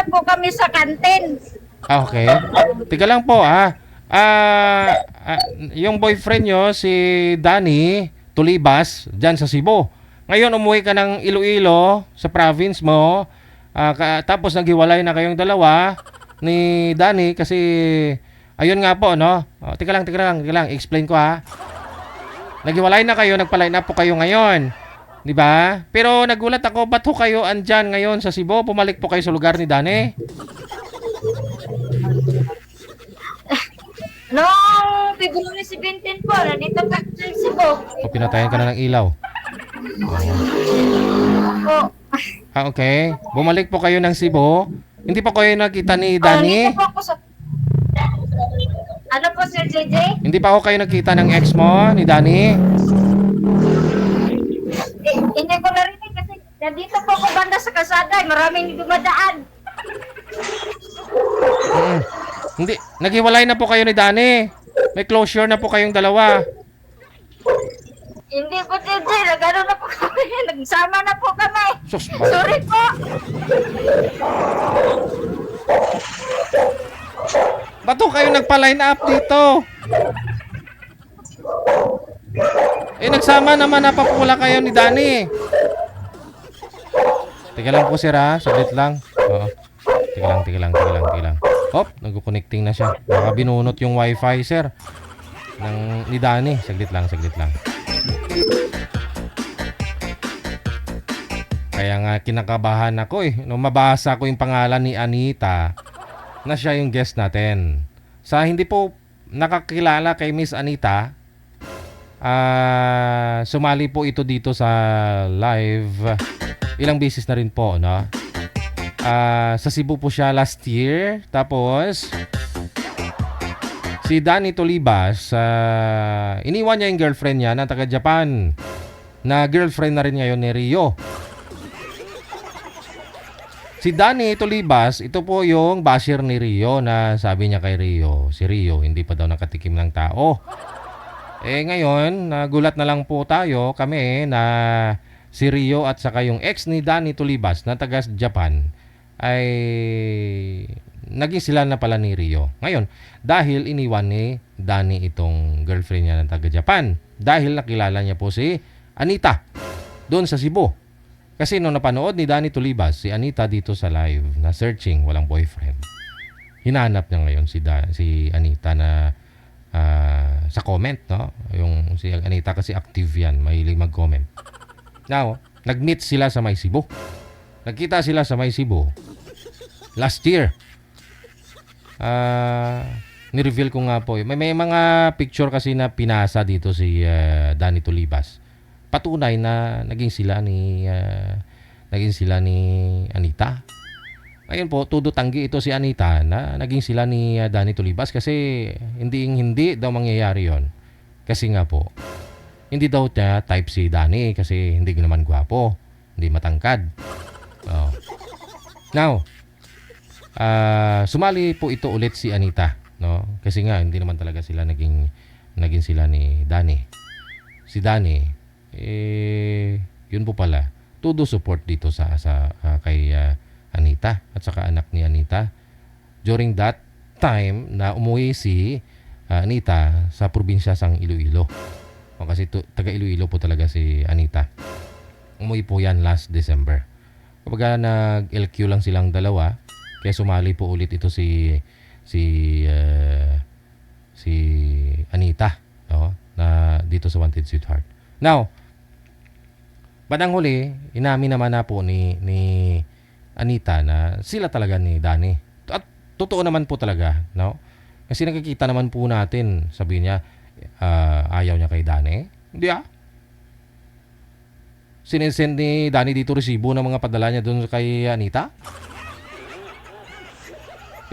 po kami sa kantin. Okay. Tika lang po yung boyfriend nyo, si Danny Tulibas, dyan sa Cebu. Ngayon, umuwi ka ng Iloilo, sa province mo. Tapos naghiwalay na kayong dalawa ni Danny kasi, ayun nga po, no? Tika lang. Explain ko Naghiwalay na kayo, nagpa-line up po kayo ngayon. 'Di ba? Pero nagulat ako, ba't ho kayo andyan ngayon sa Cebu? Pumalik po kayo sa lugar ni Danny? Noong February 17 po, nandito ka sa Cebu. O pinatayan ka na ng ilaw? Po. Okay. Bumalik po kayo ng Cebu. Hindi pa kayo nakita ni Danny? Nandito po ako sa... Ano po, Sir JJ? Hindi pa ako kayo nakita ng ex mo, ni Danny? Hindi ko narinig kasi nandito po ako banda sa kasada. Maraming dumadaan. Hindi. Naghiwalay na po kayo ni Danny. May closure na po kayong dalawa. Hindi po, JJ. Nagano na po kami. Nagsama na po kami. Sus, Sorry po. ba't ho kayo nagpa-line up dito? Nagsama naman na papula kayo ni Danny. Teka lang po sir saglit lang. Oo. Teka lang. Hop, nag-connecting na siya. Baka binunot yung wifi sir ni Danny. Saglit lang. Kaya nga kinakabahan ako nung mabasa ko yung pangalan ni Anita na siya yung guest natin. Sa hindi po nakakilala kay Miss Anita, sumali po ito dito sa live. Ilang beses na rin po, no? Sa Cebu po siya last year. Tapos, si Danny Tulibas, iniwan niya yung girlfriend niya na taga-Japan. Na girlfriend na rin ngayon ni Rio. Si Danny Tulibas, ito po yung basher ni Rio na sabi niya kay Rio, si Rio hindi pa daw nakatikim ng tao. Ngayon, nagulat na lang po kami na si Rio at saka yung ex ni Danny Tulibas na taga Japan ay naging sila na pala ni Rio. Ngayon, dahil iniwan ni Danny itong girlfriend niya na taga Japan, dahil nakilala niya po si Anita doon sa Cebu. Kasi nung napanood ni Danny Tulibas si Anita dito sa live na searching, walang boyfriend. Hinanap niya ngayon si Anita na sa comment, no? Yung si Anita kasi active yan, mahilig mag-comment. Now, nag-meet sila sa May Cebu. Nagkita sila sa May Cebu last year. Ni-reveal ko nga po. May mga picture kasi na pinasa dito si Danny Tulibas. Patunay na naging sila ni Anita. Ngayon po, todo tanggi ito si Anita na naging sila ni Danny Tulibas kasi hindi daw mangyayari yon. Kasi nga po, hindi daw niya type si Danny kasi hindi naman gwapo, hindi matangkad. Now, sumali po ito ulit si Anita, no? Kasi nga hindi naman talaga sila naging sila ni Danny. Si Danny yun po pala, todo support dito sa kay Anita at saka anak ni Anita during that time na umuwi si Anita sa probinsya sang Iloilo. Kasi taga Iloilo po talaga si Anita. Umuwi po yan last December. Kapag nag-LQ lang silang dalawa, kaya sumali po ulit ito si Anita, no? Na dito sa Wanted Sweetheart. Now, bandang huli, inamin naman na po ni Anita na sila talaga ni Danny. At totoo naman po talaga, no? Kasi nakikita naman po natin, sabi niya, ayaw niya kay Danny. Hindi Sinesend ni Danny dito resibo ng mga padala niya doon kay Anita.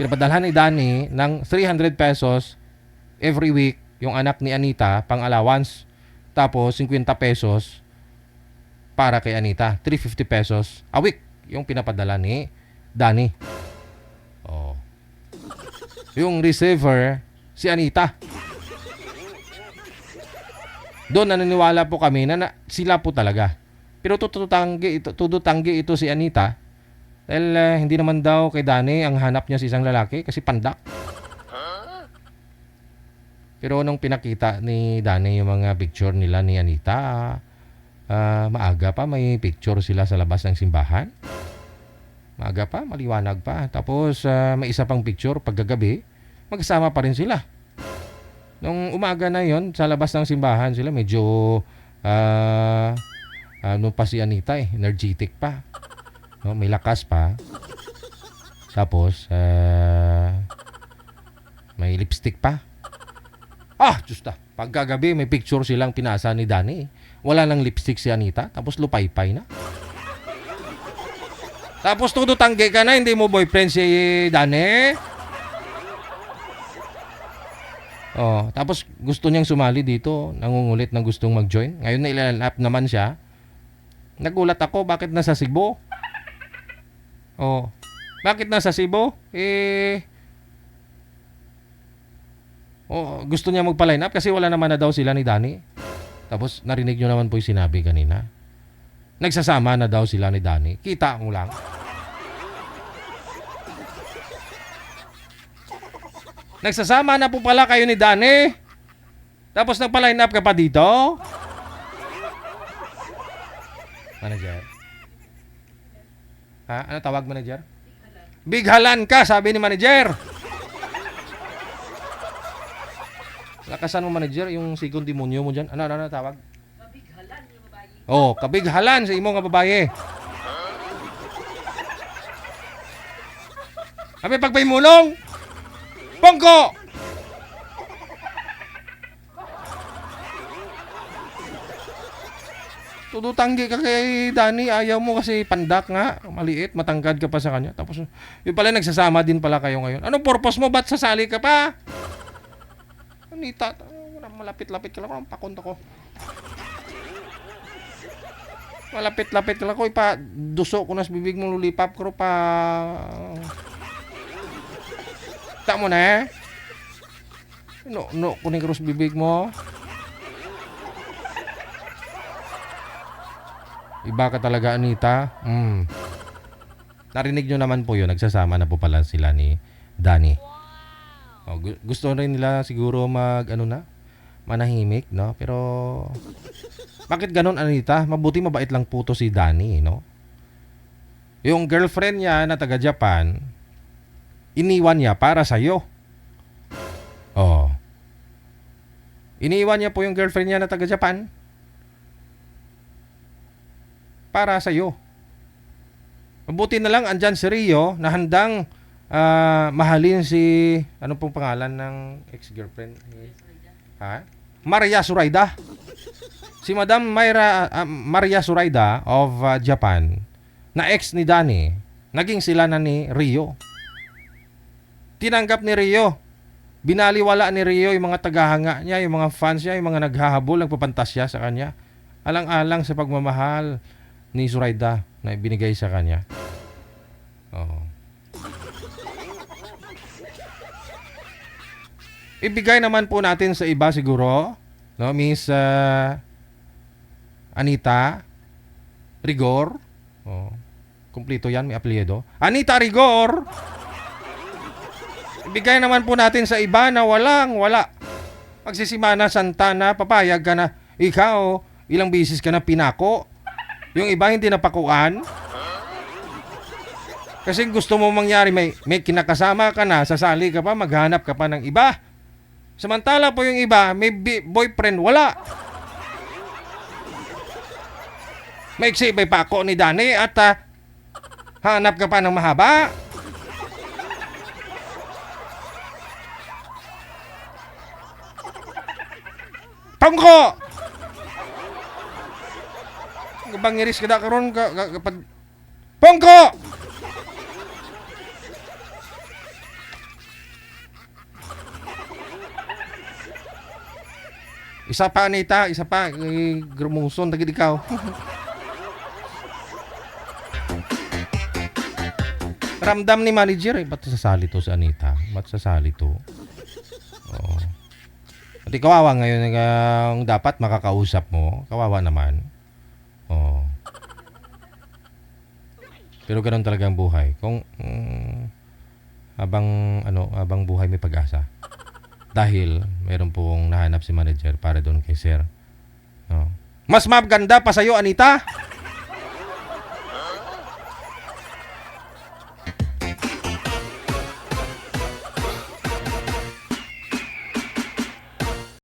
Pinapadalhan ni Danny ng 300 pesos every week yung anak ni Anita pang allowance. Tapos 50 pesos para kay Anita. 350 pesos a week yung pinapadala ni Danny. Yung receiver, si Anita. Doon naniniwala po kami na sila po talaga. Pero tudo tanggi ito si Anita Dahil hindi naman daw kay Danny ang hanap niya sa isang lalaki kasi pandak. Pero nung pinakita ni Danny yung mga picture nila ni Anita, maaga pa may picture sila sa labas ng simbahan. Maaga pa, maliwanag pa. Tapos may isa pang picture pagkagabi, magkasama pa rin sila. Nung umaga na yon sa labas ng simbahan sila medyo ano pa si Anita energetic pa. No, may lakas pa. Tapos may lipstick pa. Diyos na. Pagkagabi may picture silang pinasa ni Danny. Wala nang lipstick si Anita. Tapos lupay-pay na. Tapos todo tanggi ka na. Hindi mo boyfriend si Danny. Tapos gusto niyang sumali dito. Nangungulit na gustong mag-join. Ngayon na ilalap naman siya. Nagulat ako. Bakit nasa Cebu? Bakit nasa Cebu? Gusto niya magpa-line up kasi wala naman na daw sila ni Danny. Tapos narinig nyo naman po yung sinabi kanina. Nagsasama na daw sila ni Danny. Kita mo lang. Nagsasama na po pala kayo ni Danny. Tapos nagpa-line up ka pa dito. Manager? Ano tawag, manager? Bighalan ka, sabi ni manager. Lakasan mo, manager, yung second demonyo mo dyan. Ano tawag? Kabighalan yung babae. Kabighalan sa imo nga babae. Kami pagpaimulong. Pongko! Tudutanggi ka kay Danny. Ayaw mo kasi pandak nga. Maliit, matangkad ka pa sa kanya. Tapos, yung pala nagsasama din pala kayo ngayon. Anong purpose mo? Ba't sasali ka pa? Anita, malapit-lapit ka lang ako, pakunta ko. Malapit-lapit ka lang ako, ipa-duso ko na sa bibig mo, lulipap ko pa. Tak mo na No, kuning ko sa bibig mo. Iba ka talaga, Anita. Narinig nyo naman po yun, nagsasama na po pala sila ni Danny. Gusto rin nila siguro manahimik, no? Pero bakit ganun, Anita? Mabuti mabait lang po to si Danny, no? Yung girlfriend niya na taga Japan, iniwan niya para sa'yo. Iniwan niya po yung girlfriend niya na taga Japan para sa'yo. Mabuti na lang andyan si Rio na handang mahalin si ano pong pangalan ng ex-girlfriend? Maria Suraida. Si Madam Maria Suraida of Japan na ex ni Danny, naging sila na ni Rio. Tinanggap ni Rio. Binaliwala ni Rio yung mga tagahanga niya, yung mga fans niya, yung mga naghahabol, nagpapantasya sa kanya. Alang-alang sa pagmamahal ni Suraida na ibinigay sa kanya. Ibigay naman po natin sa iba siguro, no, Miss Anita Rigor. Kumpleto yan, may apelyido. Anita Rigor. Ibigay naman po natin sa iba na wala. Magsisimana Santana, papayag ka na. Ikaw, ilang bisis ka na pinako. Yung iba hindi napakuan. Kasi gusto mo mangyari, may kinakasama ka na, sasali ka pa, maghanap ka pa ng iba. Samantala po yung iba, may boyfriend, wala. May iksibay pa ako ni Danny at hanap ka pa ng mahaba. Pangko! Bangiris ka na karon kapag Pongko! Isa pa, Anita. Isa pa. Grumuson. Tagid ikaw. Ramdam ni manager ba't sasali to si Anita? Ba't sasali to? Oo. Pati kawawa ngayon ang dapat makakausap mo. Kawawa naman. Oo. Pero ganun talaga ang buhay. Kung habang buhay may pag-asa. Dahil mayroon pong nahanap si manager para doon kay sir. Oh. Mas maganda pa sa'yo, Anita.